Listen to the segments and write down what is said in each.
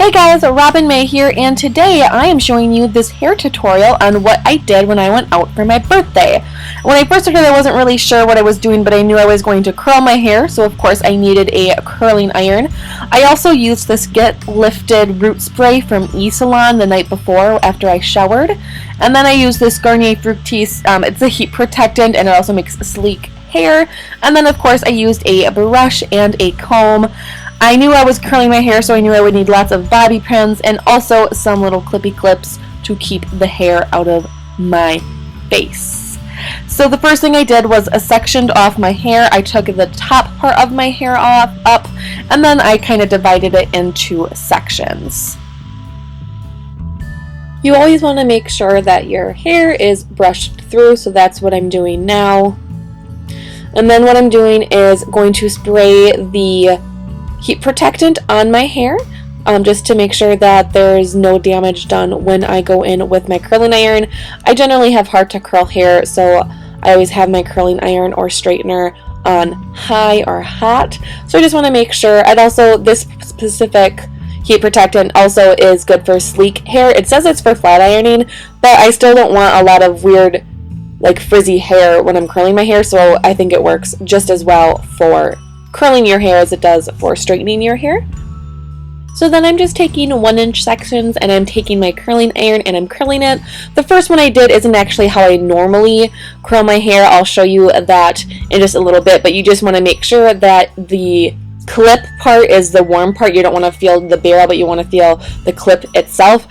Hey guys, Robin May here, and today I am showing you this hair tutorial on what I did when I went out for my birthday. When I first started, I wasn't really sure what I was doing, but I knew I was going to curl my hair, so of course I needed a curling iron. I also used this Get Lifted root spray from eSalon the night before after I showered, and then I used this Garnier Fructis. It's a heat protectant and it also makes sleek hair, and then of course I used a brush and a comb. I knew I was curling my hair, so I knew I would need lots of bobby pins and also some little clippy clips to keep the hair out of my face. So the first thing I did was I sectioned off my hair. I took the top part of my hair up, and then I kind of divided it into sections. You always want to make sure that your hair is brushed through, so that's what I'm doing now. And then what I'm doing is going to spray the heat protectant on my hair, just to make sure that there's no damage done when I go in with my curling iron. I generally have hard to curl hair, so I always have my curling iron or straightener on high or hot. So I just want to make sure. And also this specific heat protectant also is good for sleek hair. It says it's for flat ironing, but I still don't want a lot of weird like frizzy hair when I'm curling my hair, so I think it works just as well for curling your hair as it does for straightening your hair. So then I'm just taking 1-inch sections and I'm taking my curling iron and I'm curling it. The first one I did isn't actually how I normally curl my hair. I'll show you that in just a little bit, but you just want to make sure that the clip part is the warm part. You don't want to feel the barrel, but you want to feel the clip itself.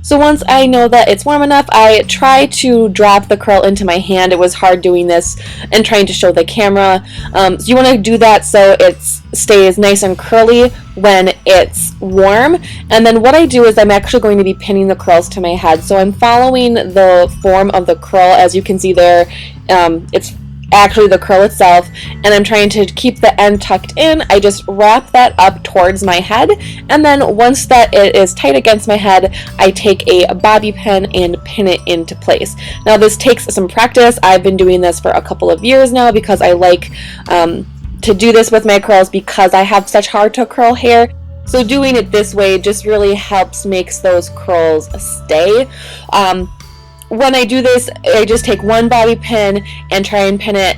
So once I know that it's warm enough, I try to drop the curl into my hand. It was hard doing this and trying to show the camera. So you want to do that so it stays nice and curly when it's warm. And then what I do is I'm actually going to be pinning the curls to my head. So I'm following the form of the curl. As you can see there, it's actually the curl itself, and I'm trying to keep the end tucked in. I just wrap that up towards my head, and then once that it is tight against my head, I take a bobby pin and pin it into place. Now this takes some practice. I've been doing this for a couple of years now because I like to do this with my curls because I have such hard to curl hair. So doing it this way just really helps makes those curls stay. When I do this, I just take one bobby pin and try and pin it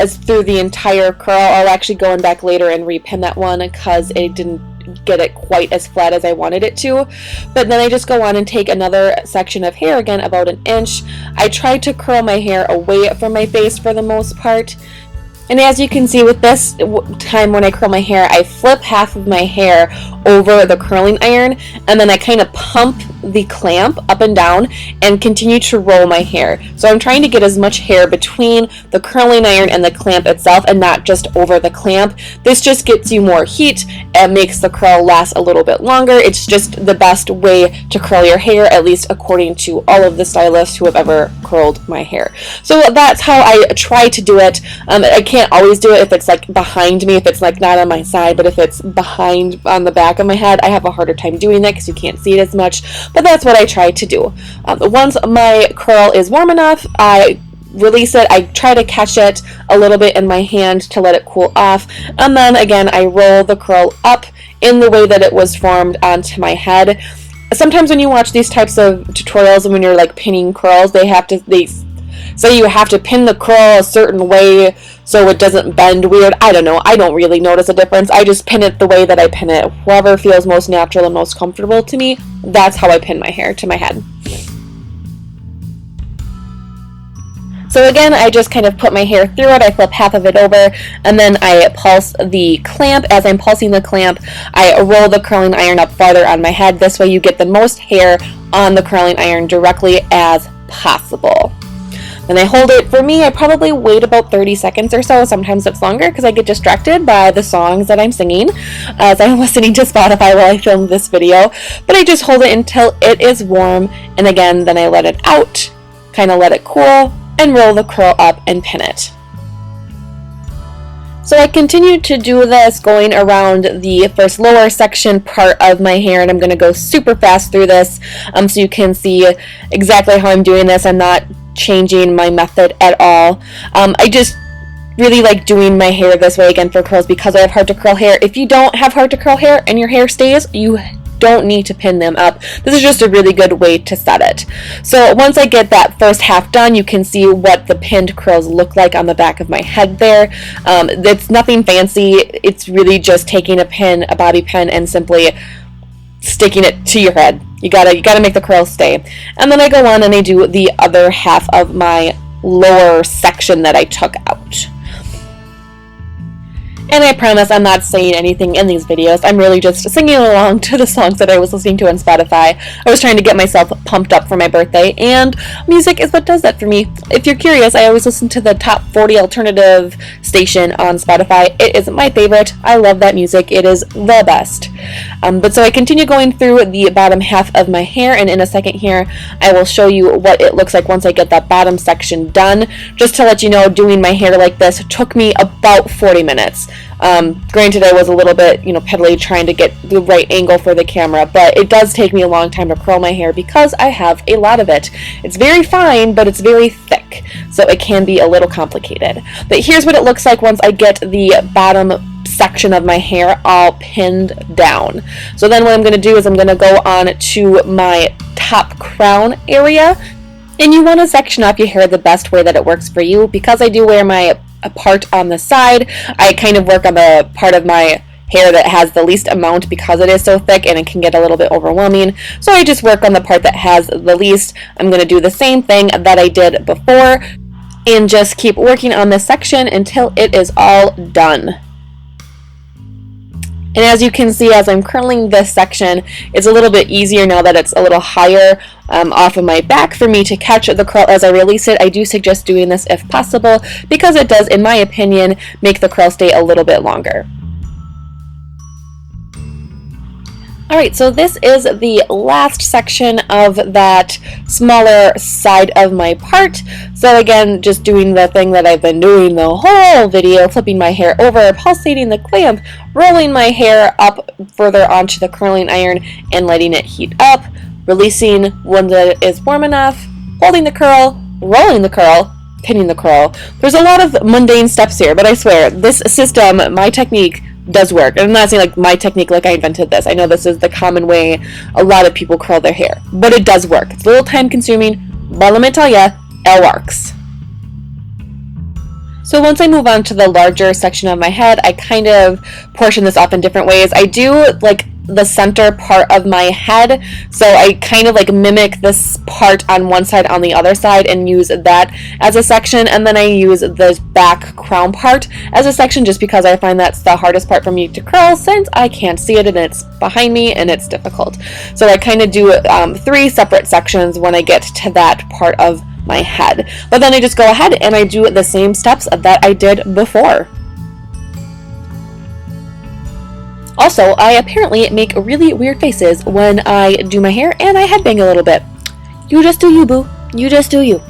as through the entire curl. I'll actually go in back later and repin that one because it didn't get it quite as flat as I wanted it to. But then I just go on and take another section of hair, again about 1 inch. I try to curl my hair away from my face for the most part. And as you can see with this time when I curl my hair, I flip half of my hair over the curling iron, and then I kind of pump the clamp up and down and continue to roll my hair. So I'm trying to get as much hair between the curling iron and the clamp itself and not just over the clamp. This just gets you more heat and makes the curl last a little bit longer. It's just the best way to curl your hair, at least according to all of the stylists who have ever curled my hair. So that's how I try to do it. I can't always do it if it's like behind me, if it's like not on my side, but if it's behind on the back of my head, I have a harder time doing that because you can't see it as much, but that's what I try to do. Once my curl is warm enough, I release it. I try to catch it a little bit in my hand to let it cool off, and then again I roll the curl up in the way that it was formed onto my head. Sometimes when you watch these types of tutorials and when you're like pinning curls, they say you have to pin the curl a certain way so it doesn't bend weird. I don't know. I don't really notice a difference. I just pin it the way that I pin it. Whoever feels most natural and most comfortable to me, that's how I pin my hair to my head. So again, I just kind of put my hair through it. I flip half of it over, and then I pulse the clamp. As I'm pulsing the clamp, I roll the curling iron up farther on my head. This way you get the most hair on the curling iron directly as possible. And I hold it. For me, I probably wait about 30 seconds or so. Sometimes it's longer because I get distracted by the songs that I'm singing as I'm listening to Spotify while I film this video. But I just hold it until it is warm, and again, then I let it out, kind of let it cool, and roll the curl up and pin it. So I continue to do this going around the first lower section part of my hair, and I'm going to go super fast through this so you can see exactly how I'm doing this. I'm not changing my method at all. I just really like doing my hair this way again for curls because I have hard to curl hair. If you don't have hard to curl hair and your hair stays, you don't need to pin them up. This is just a really good way to set it. So once I get that first half done, you can see what the pinned curls look like on the back of my head there. It's nothing fancy. It's really just taking a pin, a bobby pin, and simply sticking it to your head. You gotta make the curls stay. And then I go on and I do the other half of my lower section that I took out. And I promise I'm not saying anything in these videos. I'm really just singing along to the songs that I was listening to on Spotify. I was trying to get myself pumped up for my birthday, and music is what does that for me. If you're curious, I always listen to the Top 40 Alternative station on Spotify. It is my favorite. I love that music. It is the best. But so I continue going through the bottom half of my hair, and in a second here, I will show you what it looks like once I get that bottom section done. Just to let you know, doing my hair like this took me about 40 minutes. Granted, I was a little bit, piddly trying to get the right angle for the camera, but it does take me a long time to curl my hair because I have a lot of it. It's very fine, but it's very thick, so it can be a little complicated. But here's what it looks like once I get the bottom section of my hair all pinned down. So then what I'm going to do is I'm going to go on to my top crown area, and you want to section off your hair the best way that it works for you. Because I do wear my part on the side, I kind of work on the part of my hair that has the least amount because it is so thick and it can get a little bit overwhelming. So I just work on the part that has the least. I'm going to do the same thing that I did before and just keep working on this section until it is all done. And as you can see, as I'm curling this section, it's a little bit easier now that it's a little higher off of my back for me to catch the curl as I release it. I do suggest doing this if possible because it does, in my opinion, make the curl stay a little bit longer. Alright, so this is the last section of that smaller side of my part. So again, just doing the thing that I've been doing the whole video, flipping my hair over, pulsating the clamp, rolling my hair up further onto the curling iron and letting it heat up, releasing when it is warm enough, holding the curl, rolling the curl, pinning the curl. There's a lot of mundane steps here, but I swear, this system, my technique, does work. And I'm not saying like my technique like I invented this. I know this is the common way a lot of people curl their hair, but it does work. It's a little time consuming, but let me tell ya, it works. So once I move on to the larger section of my head, I kind of portion this up in different ways. I do like the center part of my head, so I kind of like mimic this part on one side on the other side and use that as a section, and then I use the back crown part as a section just because I find that's the hardest part for me to curl since I can't see it and it's behind me and it's difficult. So I kind of do 3 separate sections when I get to that part of my head, but then I just go ahead and I do the same steps that I did before. Also, I apparently make really weird faces when I do my hair and I headbang a little bit. You just do you, boo. You just do you.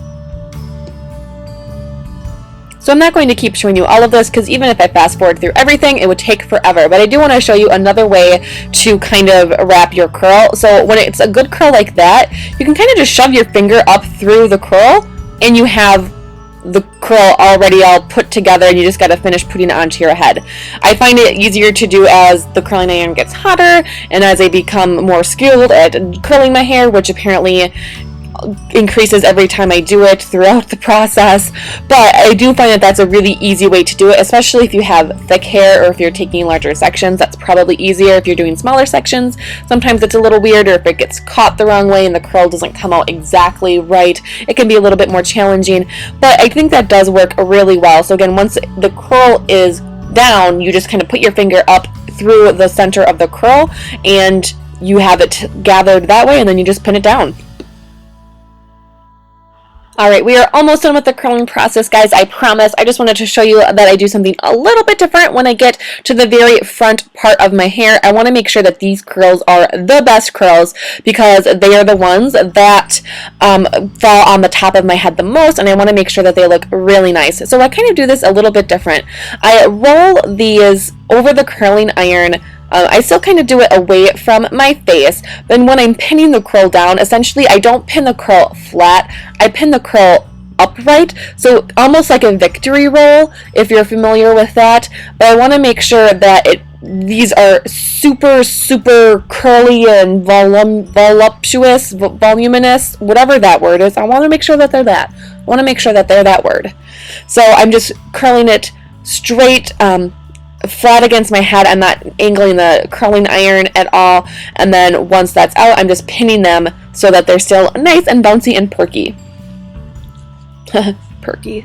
So I'm not going to keep showing you all of this because even if I fast forward through everything, it would take forever. But I do want to show you another way to kind of wrap your curl. So when it's a good curl like that, you can kind of just shove your finger up through the curl and you have the curl already all put together and you just got to finish putting it onto your head. I find it easier to do as the curling iron gets hotter and as I become more skilled at curling my hair, which apparently increases every time I do it throughout the process. But I do find that that's a really easy way to do it, especially if you have thick hair or if you're taking larger sections. That's probably easier if you're doing smaller sections. Sometimes it's a little weird, or if it gets caught the wrong way and the curl doesn't come out exactly right, it can be a little bit more challenging, but I think that does work really well. So again, once the curl is down, you just kind of put your finger up through the center of the curl and you have it gathered that way, and then you just pin it down. Alright, we are almost done with the curling process, guys, I promise. I just wanted to show you that I do something a little bit different when I get to the very front part of my hair. I want to make sure that these curls are the best curls because they are the ones that fall on the top of my head the most, and I want to make sure that they look really nice. So I kind of do this a little bit different. I roll these over the curling iron. I still kind of do it away from my face. Then when I'm pinning the curl down, essentially I don't pin the curl flat, I pin the curl upright, so almost like a victory roll, if you're familiar with that. But I want to make sure that these are super, super curly and voluptuous, voluminous, whatever that word is. I want to make sure that they're that. I want to make sure that they're that word. So I'm just curling it straight, flat against my head. I'm not angling the curling iron at all. And then once that's out, I'm just pinning them so that they're still nice and bouncy and perky. Perky.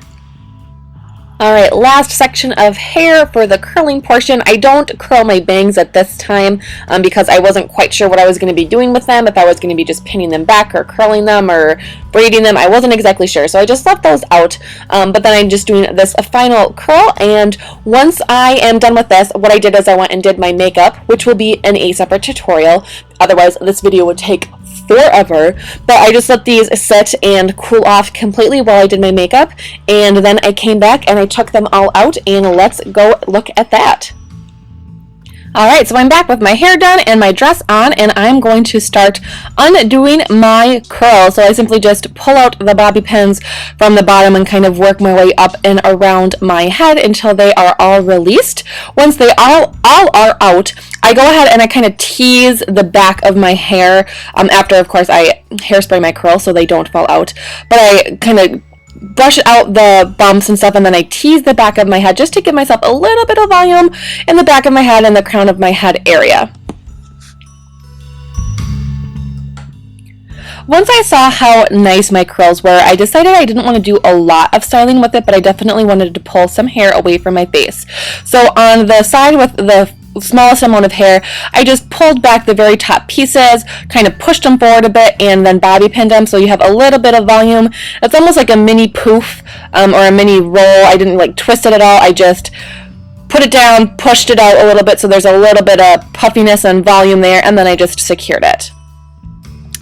Alright, last section of hair for the curling portion. I don't curl my bangs at this time because I wasn't quite sure what I was going to be doing with them, if I was going to be just pinning them back or curling them or braiding them. I wasn't exactly sure, so I just left those out. But then I'm just doing this final curl, and once I am done with this, what I did is I went and did my makeup, which will be in a separate tutorial. Otherwise, this video would take forever, but I just let these sit and cool off completely while I did my makeup, and then I came back and I took them all out, and let's go look at that. Alright, so I'm back with my hair done and my dress on, and I'm going to start undoing my curls. So I simply just pull out the bobby pins from the bottom and kind of work my way up and around my head until they are all released. Once they all are out, I go ahead and I kind of tease the back of my hair after, of course, I hairspray my curls so they don't fall out. But I kind of brush out the bumps and stuff, and then I tease the back of my head just to give myself a little bit of volume in the back of my head and the crown of my head area. Once I saw how nice my curls were, I decided I didn't want to do a lot of styling with it, but I definitely wanted to pull some hair away from my face. So on the side with the smallest amount of hair, I just pulled back the very top pieces, kind of pushed them forward a bit, and then bobby pinned them so you have a little bit of volume. It's almost like a mini poof or a mini roll. I didn't like twist it at all. I just put it down, pushed it out a little bit so there's a little bit of puffiness and volume there, and then I just secured it.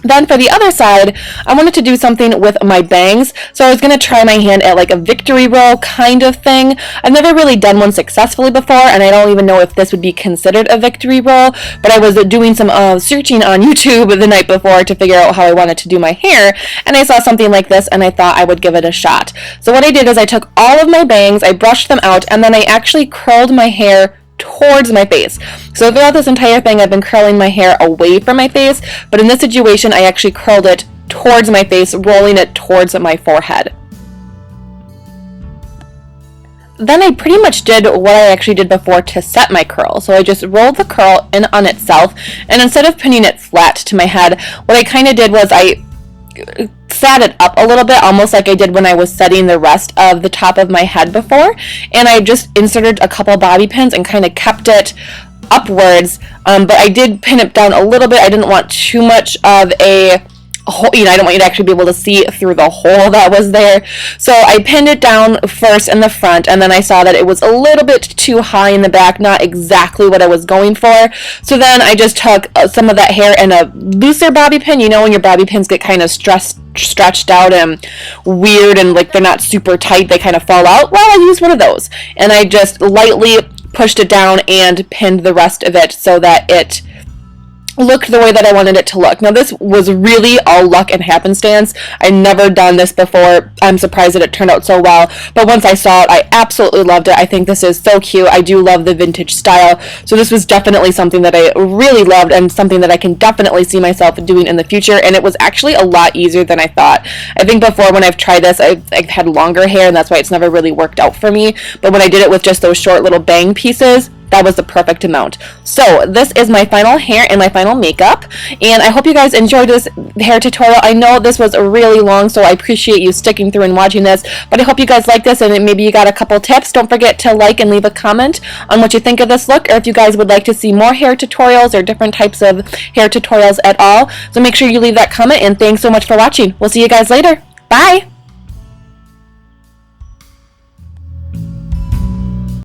Then for the other side, I wanted to do something with my bangs, so I was going to try my hand at like a victory roll kind of thing. I've never really done one successfully before, and I don't even know if this would be considered a victory roll, but I was doing some searching on YouTube the night before to figure out how I wanted to do my hair, and I saw something like this, and I thought I would give it a shot. So what I did is I took all of my bangs, I brushed them out, and then I actually curled my hair towards my face. So throughout this entire thing, I've been curling my hair away from my face, but in this situation, I actually curled it towards my face, rolling it towards my forehead. Then I pretty much did what I actually did before to set my curl. So I just rolled the curl in on itself, and instead of pinning it flat to my head, what I kind of did was I sat it up a little bit, almost like I did when I was setting the rest of the top of my head before, and I just inserted a couple bobby pins and kind of kept it upwards, but I did pin it down a little bit. I didn't want too much of a hole, I don't want you to actually be able to see through the hole that was there. So I pinned it down first in the front, and then I saw that it was a little bit too high in the back, not exactly what I was going for. So then I just took some of that hair and a looser bobby pin. You know when your bobby pins get kind of stretched out and weird and like they're not super tight, they kind of fall out? Well, I used one of those, and I just lightly pushed it down and pinned the rest of it so that it looked the way that I wanted it to look. Now this was really all luck and happenstance. I'd never done this before. I'm surprised that it turned out so well, but once I saw it, I absolutely loved it. I think this is so cute. I do love the vintage style, so this was definitely something that I really loved and something that I can definitely see myself doing in the future, and it was actually a lot easier than I thought. I think before when I've tried this, I've had longer hair, and that's why it's never really worked out for me, but when I did it with just those short little bang pieces, that was the perfect amount. So this is my final hair and my final makeup, and I hope you guys enjoyed this hair tutorial. I know this was really long, so I appreciate you sticking through and watching this, but I hope you guys like this and maybe you got a couple tips. Don't forget to like and leave a comment on what you think of this look, or if you guys would like to see more hair tutorials or different types of hair tutorials at all. So make sure you leave that comment, and thanks so much for watching. We'll see you guys later. Bye!